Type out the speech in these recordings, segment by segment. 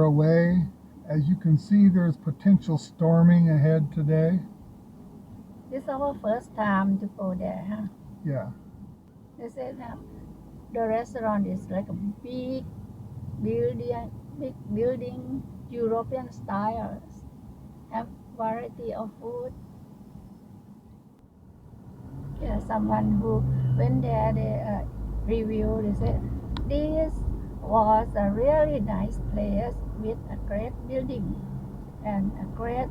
away. As you can see, there's potential storming ahead today. This is our first time to go there, huh? Yeah. They said the restaurant is like a building, big building, European style. Have variety of food. Yeah, someone who went there, they review. They said this was a really nice place with a great building and a great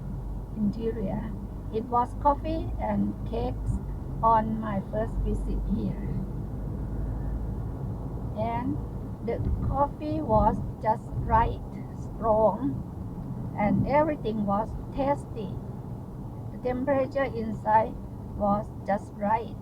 interior. It was coffee and cakes on my first visit here, and the coffee was just right, strong, and everything was tasty. The temperature inside was just right.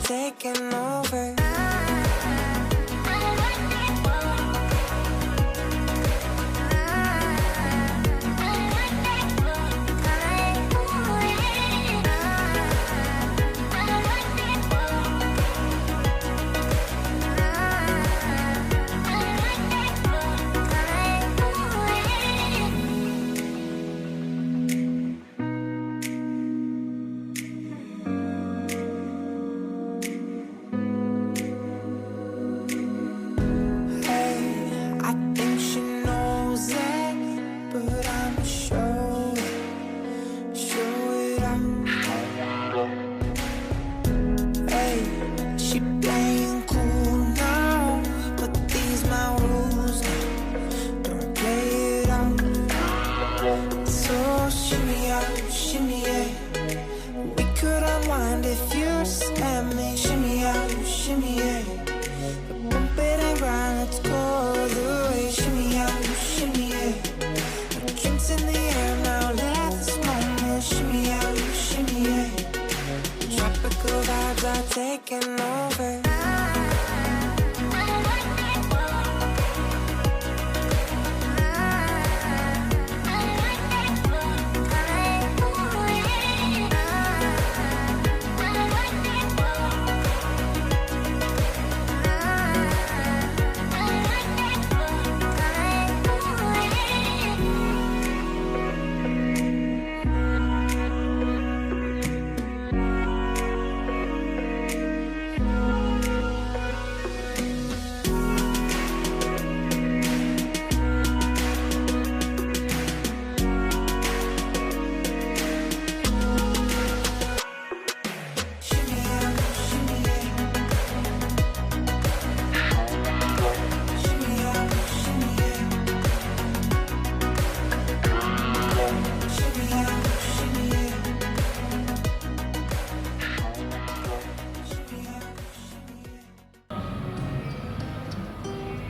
Taking over. Taking over.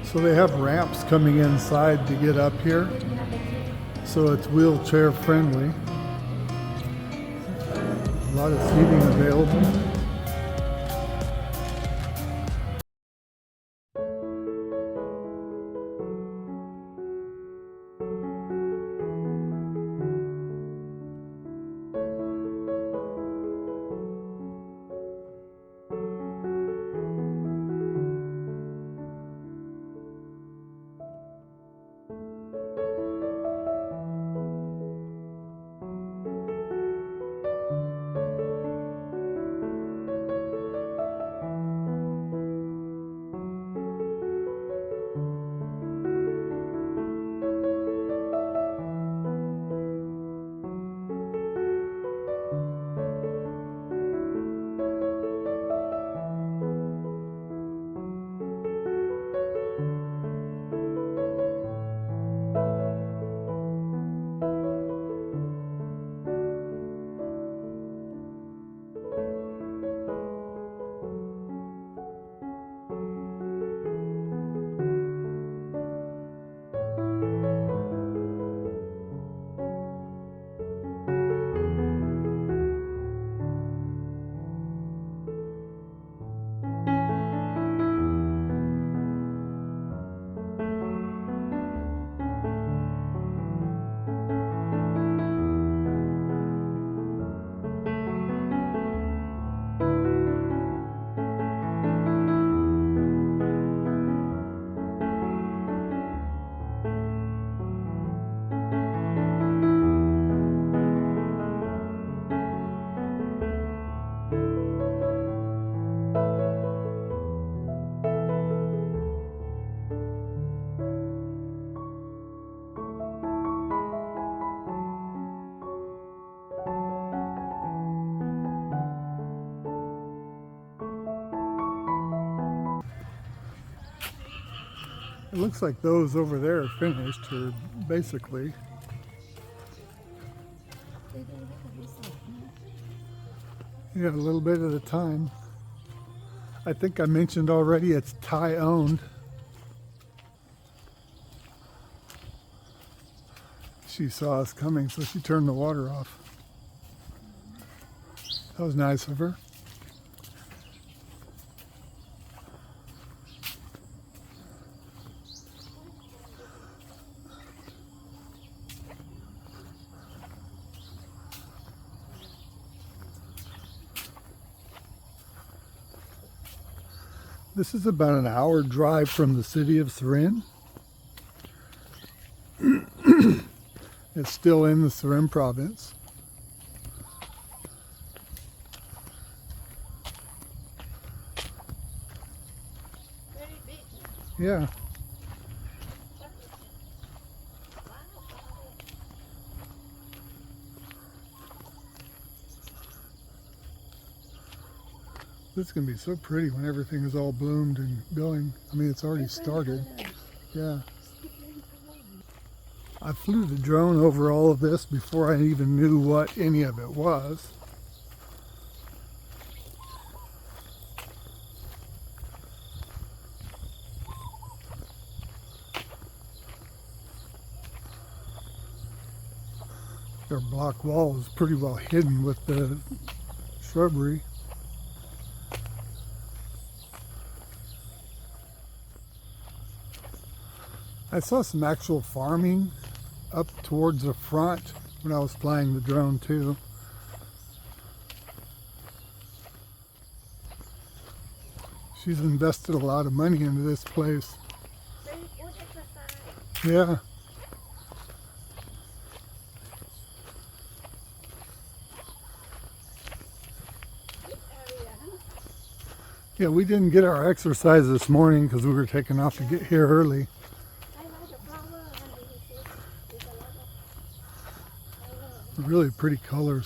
So they have ramps coming inside to get up here. So it's wheelchair friendly. A lot of seating available. It looks like those over there are finished, or basically. They do like a resort, Yeah, a little bit at a time. I think I mentioned already it's Thai owned. She saw us coming, so she turned the water off. That was nice of her. This is about an hour drive from the city of Surin. It's still in the Surin province. very big. Yeah. This is going to be so pretty when everything is all bloomed and going. I mean, it's already started. Yeah. I flew the drone over all of this before I even knew what any of it was. Their block wall is pretty well hidden with the shrubbery. I saw some actual farming up towards the front when I was flying the drone too. She's invested a lot of money into this place. Very good exercise. Yeah. Big area, huh? Yeah, we didn't get our exercise this morning because we were taking off to get here early. I like the flower and there's a lot of flower. Really pretty colors.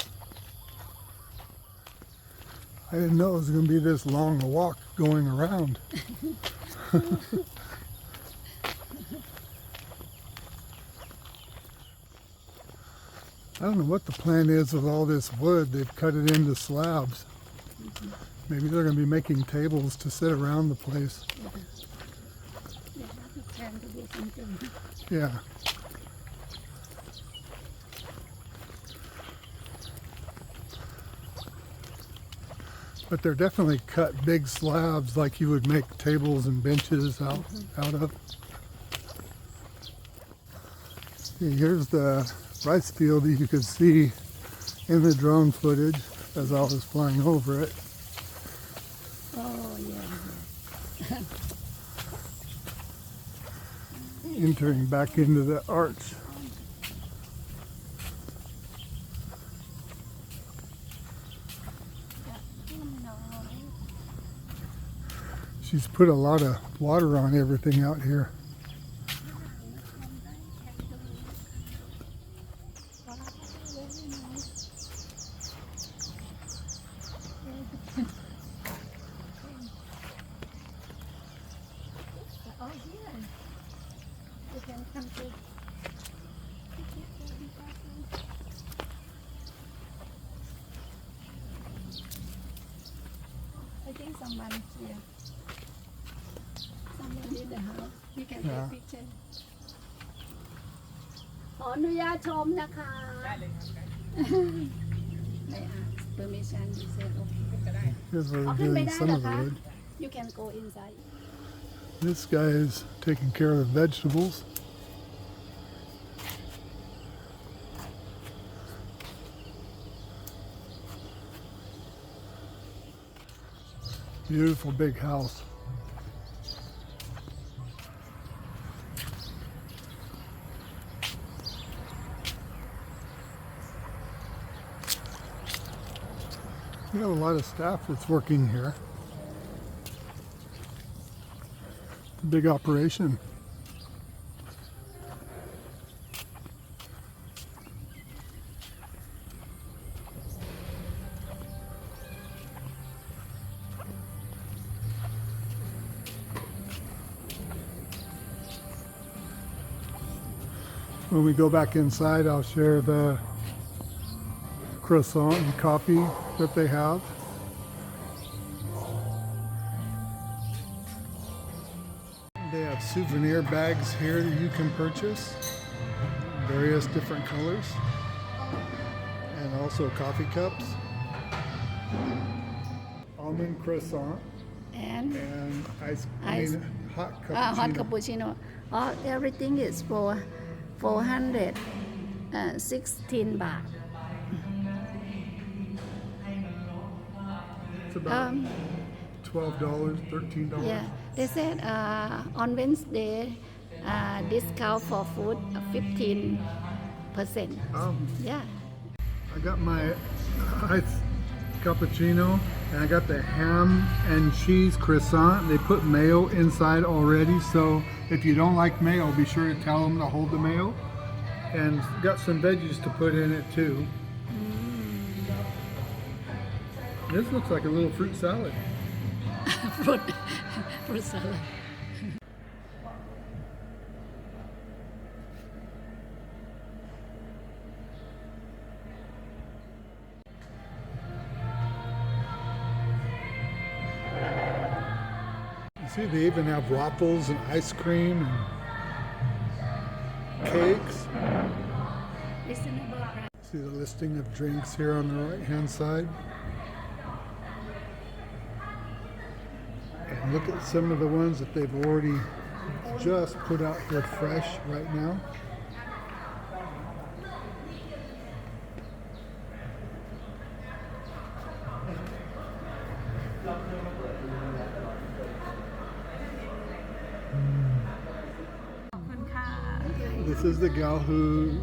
I didn't know it was going to be this long a walk going around. I don't know what the plan is with all this wood. They've cut it into slabs. Maybe they're going to be making tables to sit around the place. They have a plan to do something. Yeah. But they're definitely cut big slabs like you would make tables and benches out of. See, here's the rice field that you could see in the drone footage as I was flying over it. Oh, yeah. Entering back into the arch. She's put a lot of water on everything out here. Oh, here. You can come to. I think someone here. Someone in the house. You can Yeah. take picture. ขออนุญาตชมนะคะ ได้เลยครับไม่ask permission you said okay Here's where Oh, they're doing can some we of the do that? wood. you can go inside This guy is taking care of the vegetables. Beautiful big house. We have a lot of staff that's working here. Big operation. When we go back inside, I'll share the croissant and coffee that they have. They have souvenir bags here that you can purchase, various different colors, and also coffee cups, almond croissant, and hot hot cappuccino. cappuccino. Everything is for 416 baht. It's about $12, $13. Yeah, they said on Wednesday discount for food 15%. Yeah. I got my iced cappuccino and I got the ham and cheese croissant. They put mayo inside already, so if you don't like mayo, be sure to tell them to hold the mayo. And got some veggies to put in it too. This looks like a little fruit salad. fruit salad. You see, they even have waffles and ice cream and cakes. Reasonable price. See the listing of drinks here on the right hand side. And look at some of the ones that they've already just put out here fresh right now. This is the gal who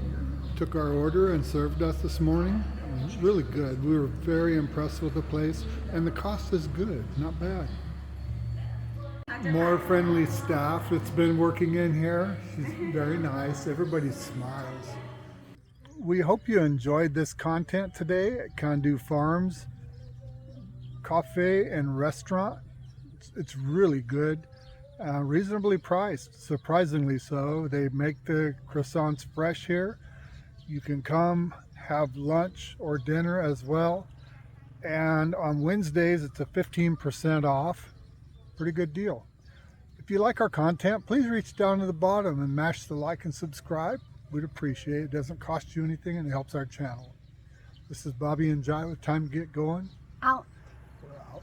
took our order and served us this morning. It was really good. We were very impressed with the place, and the cost is good, not bad. More friendly staff that's been working in here. She's very nice. Everybody smiles. We hope you enjoyed this content today at Cando Farms Coffee and Restaurant. It's really good. Reasonably priced, surprisingly so. They make the croissants fresh here. You can come have lunch or dinner as well. And on Wednesdays, it's a 15% off. Pretty good deal. If you like our content, please reach down to the bottom and mash the like and subscribe. We'd appreciate it. It doesn't cost you anything and it helps our channel. This is Bobby and Jai with Time to Get Going. Out. We're out.